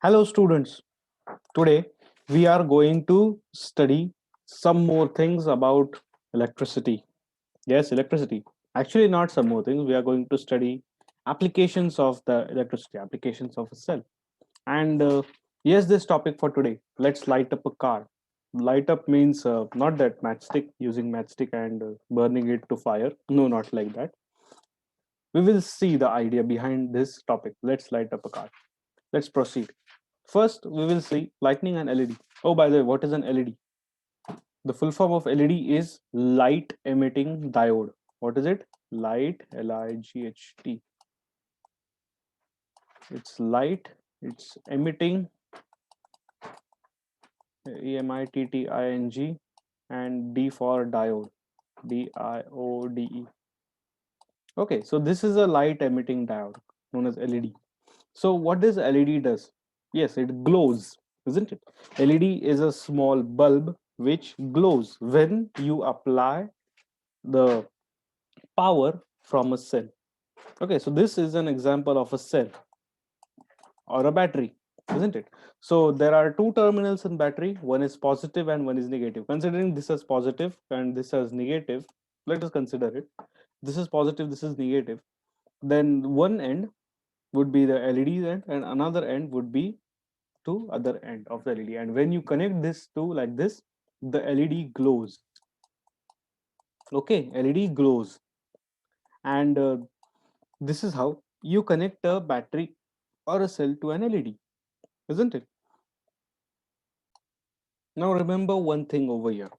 Hello, students. Today we are going to study some more things about electricity. Yes, electricity. Actually, not some more things. We are going to study applications of the electricity, applications of a cell. And yes, this topic for today. Let's light up a car. Light up means not that matchstick, using matchstick and burning it to fire. No, not like that. We will see the idea behind this topic. Let's light up a car. Let's proceed. First, we will see lightning and LED. Oh, by the way, what is an LED? The full form of LED is light emitting diode. What is it? Light, Light. It's light, it's emitting, EMITTING, and D for diode, DIODE. Okay, so this is a light emitting diode known as LED. So what does LED does? Yes, it glows, isn't it? LED is a small bulb which glows when you apply the power from a cell. Okay, so this is an example of a cell or a battery, isn't it? So there are two terminals in battery, one is positive and one is negative. Considering this as positive and this as negative, let us consider it. This is positive, this is negative. Then one end would be the LED end and another end would be to other end of the LED. And when you connect this to like this, the LED glows. Okay, LED glows. And this is how you connect a battery or a cell to an LED, isn't it? Now remember one thing over here.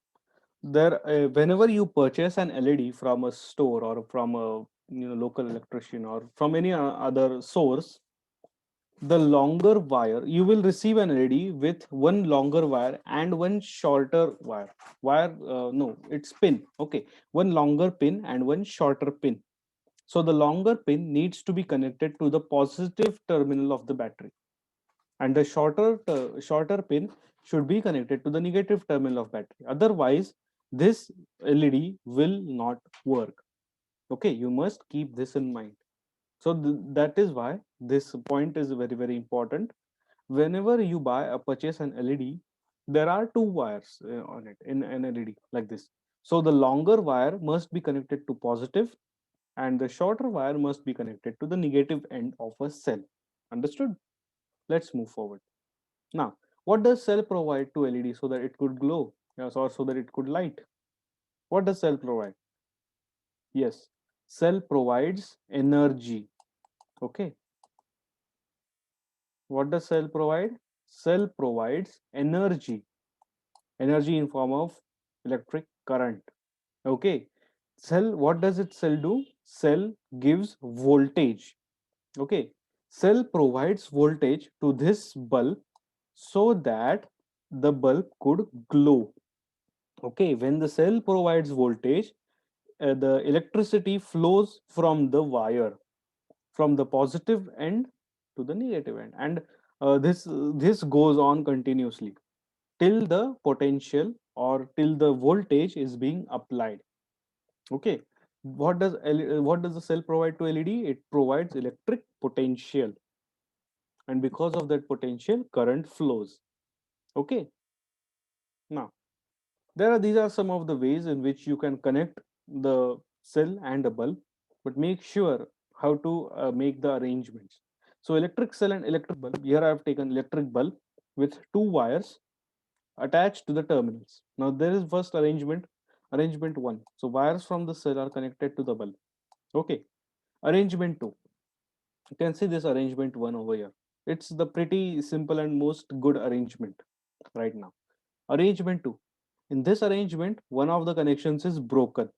Whenever you purchase an LED from a store or from a local electrician or from any other source, the longer wire you will receive an LED with one longer wire and one shorter wire. No, it's pin. Okay, one longer pin and one shorter pin. So the longer pin needs to be connected to the positive terminal of the battery, and the shorter pin should be connected to the negative terminal of battery. Otherwise, this LED will not work. Okay, you must keep this in mind. So that is why this point is very important. Whenever you buy a purchase an LED, there are two wires on it in an LED like this. So the longer wire must be connected to positive and the shorter wire must be connected to the negative end of a cell. Understood? Let's move forward. Now, what does cell provide to LED so that it could glow? Yes, or so that it could light? What does cell provide? Yes, cell provides energy. Okay, what does cell provide? Cell provides energy in form of electric current. Okay, cell, what does it cell do? Cell gives voltage. Okay, cell provides voltage to this bulb so that the bulb could glow. Okay, when the cell provides voltage, the electricity flows from the wire from the positive end to the negative end, and this goes on continuously till the potential or till the voltage is being applied. Okay, what does the cell provide to LED? It provides electric potential, and because of that potential, current flows. Okay, now these are some of the ways in which you can connect the cell and a bulb, but make sure how to make the arrangements. So electric cell and electric bulb. Here I have taken electric bulb with two wires attached to the terminals. Now there is first arrangement one. So wires from the cell are connected to the bulb. Okay. Arrangement two. You can see this arrangement one over here. It's the pretty simple and most good arrangement right now. Arrangement two. In this arrangement, one of the connections is broken.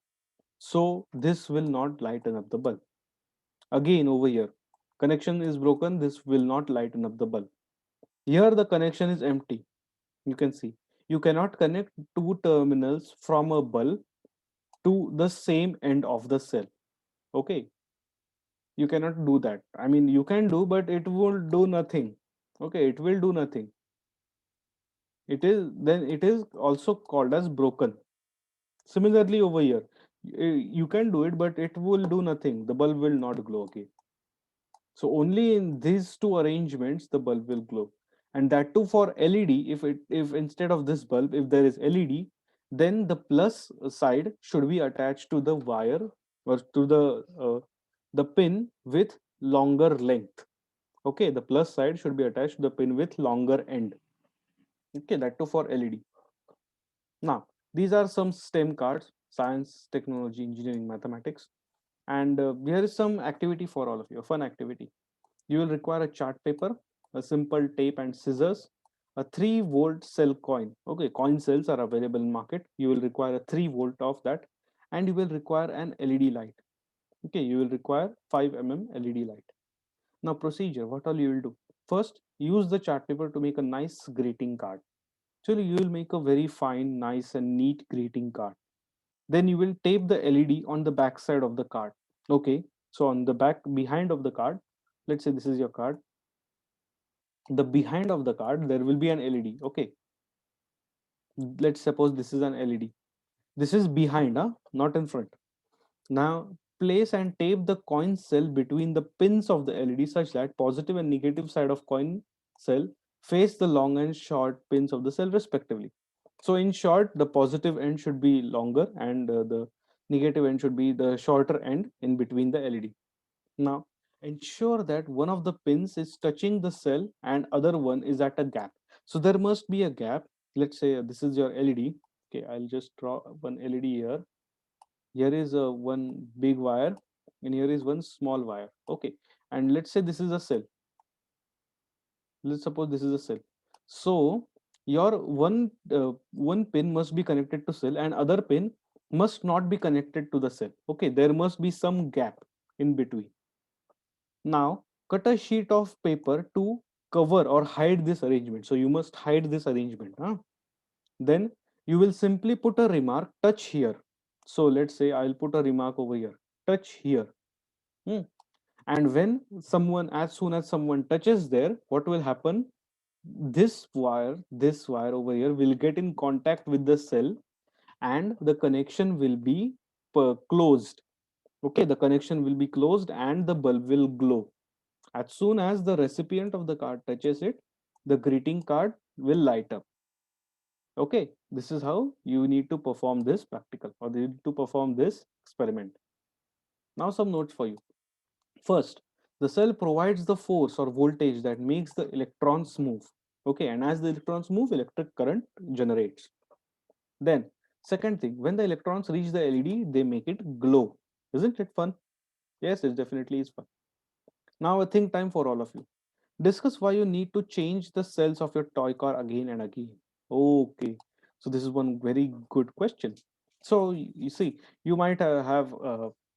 So this will not lighten up the bulb. Again over here, connection is broken. This will not lighten up the bulb. Here the connection is empty. You can see. You cannot connect two terminals from a bulb to the same end of the cell. Okay. You cannot do that. I mean, you can do, but it will do nothing. Okay. It will do nothing. It is also called as broken. Similarly, over here, you can do it, but it will do nothing. The bulb will not glow. Okay. So only in these two arrangements, the bulb will glow. and that too for LED. If instead of this bulb, if there is LED, then the plus side should be attached to the wire, or to the pin with longer length. Okay, the plus side should be attached to the pin with longer end. Okay, that too for LED. Now, these are some STEM cards: science, technology, engineering, mathematics. And here is some activity for all of you, a fun activity. You will require a chart paper, a simple tape and scissors, a 3-volt cell coin. Okay, coin cells are available in market. You will require a 3 volt of that, and you will require an LED light. Okay, you will require 5 mm LED light. Now, procedure: what all you will do? First, use the chart paper to make a nice greeting card. So you will make a very fine, nice, and neat greeting card. Then you will tape the LED on the back side of the card. Okay, so on the back behind of the card, let's say this is your card, the behind of the card there will be an LED. Okay, let's suppose this is an LED. This is behind, not in front. Now place and tape the coin cell between the pins of the LED such that positive and negative side of coin cell face the long and short pins of the cell respectively. So in short, the positive end should be longer, and the negative end should be the shorter end in between the LED. Now ensure that one of the pins is touching the cell and other one is at a gap. So there must be a gap. Let's say this is your LED. Okay, I'll just draw one LED here. Here is a one big wire, and here is one small wire. Okay, and let's say this is a cell. Let's suppose this is a cell. So your one pin must be connected to cell, and other pin must not be connected to the cell. Okay, there must be some gap in between. Now cut a sheet of paper to cover or hide this arrangement. So you must hide this arrangement, huh? Then you will simply put a remark, touch here. So let's say I'll put a remark over here, touch here. Hmm. And when someone, as soon as someone touches there, what will happen? This wire over here will get in contact with the cell, and the connection will be closed. Okay, the connection will be closed and the bulb will glow. As soon as the recipient of the card touches it, the greeting card will light up. Okay, this is how you need to perform this practical, or you need to perform this experiment. Now, some notes for you. First, the cell provides the force or voltage that makes the electrons move. Okay, and as the electrons move, electric current generates. Then, second thing, when the electrons reach the LED, they make it glow. Isn't it fun? Yes, it definitely is fun. Now, a think time for all of you. Discuss why you need to change the cells of your toy car again and again. Okay, so this is one very good question. So you see, you might have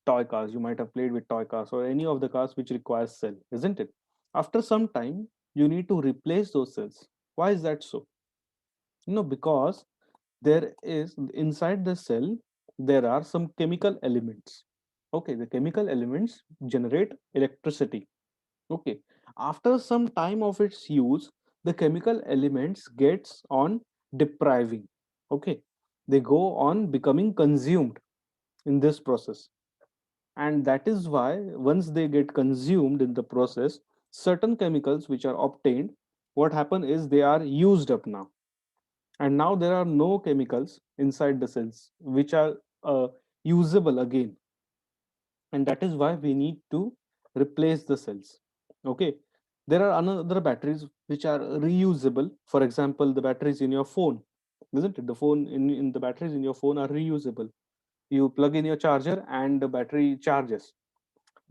toy cars, you might have played with toy cars or any of the cars which requires cell, isn't it? After some time, you need to replace those cells. Why is that so? Because there is inside the cell, there are some chemical elements. Okay, the chemical elements generate electricity. Okay, after some time of its use, the chemical elements gets on depriving. Okay, they go on becoming consumed in this process, and that is why once they get consumed in the process, certain chemicals which are obtained, what happen is they are used up now, and now there are no chemicals inside the cells which are usable again, and that is why we need to replace the cells. Okay, there are another batteries which are reusable. For example, the batteries in your phone, isn't it? The phone in the batteries in your phone are reusable. You plug in your charger and the battery charges.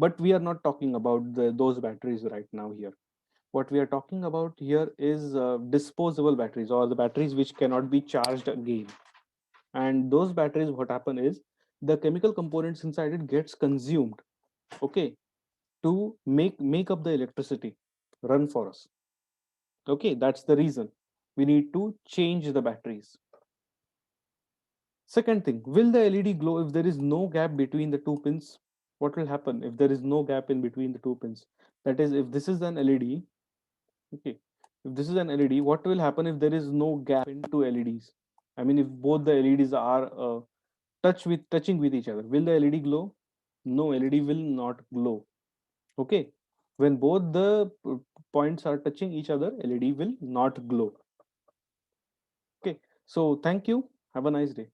But we are not talking about those batteries right now here. What we are talking about here is disposable batteries, or the batteries which cannot be charged again. And those batteries, what happen is the chemical components inside it gets consumed. Okay, to make up the electricity run for us. Okay, that's the reason we need to change the batteries. Second thing, will the LED glow if there is no gap between the two pins? What will happen if there is no gap in between the two pins? That is, if this is an LED. Okay, if this is an LED, what will happen if there is no gap in two LEDs? I mean, if both the LEDs are touching with each other, will the LED glow? No, LED will not glow. Okay, When both the points are touching each other, LED will not glow. Okay, so thank you. Have a nice day.